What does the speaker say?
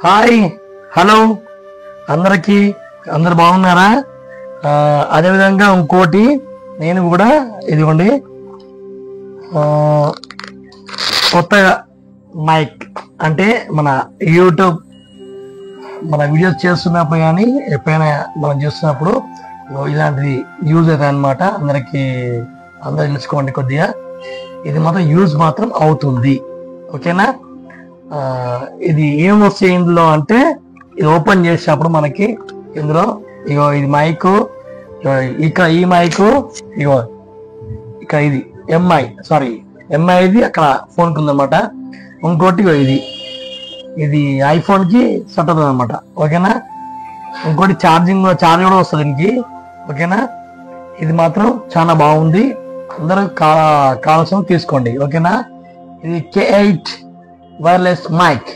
Hi, hello అందరికీ. అందరు బాగున్నారా? అదేవిధంగా ఇంకోటి నేను కూడా ఇదిగోండి కొత్తగా మైక్ అంటే మన యూట్యూబ్ మన వీడియోస్ చేస్తున్నప్పుడు కానీ ఎప్పుడైనా మనం చేస్తున్నప్పుడు ఇలాంటిది యూజ్ అవుతుంది అనమాట. అందరూ తెలుసుకోండి కొద్దిగా. ఇది మాత్రం యూజ్ మాత్రం అవుతుంది, ఓకేనా? ఇది ఏం వస్తాయి ఇందులో అంటే, ఇది ఓపెన్ చేసినప్పుడు మనకి ఇందులో ఇగో ఇది మైకు, ఇక్కడ ఈ మైకు, ఇగో ఇక్కడ ఇది ఎంఐది అక్కడ ఫోన్కి ఉందన్నమాట. ఇంకోటి ఇది ఐఫోన్కి సెట్ అవుతుంది అనమాట, ఓకేనా? ఇంకోటి ఛార్జర్ కూడా వస్తుంది దీనికి, ఓకేనా? ఇది మాత్రం చాలా బాగుంది. అందరూ కావాల్సిన తీసుకోండి, ఓకేనా? ఇది K8 వైర్లెస్ మైక్.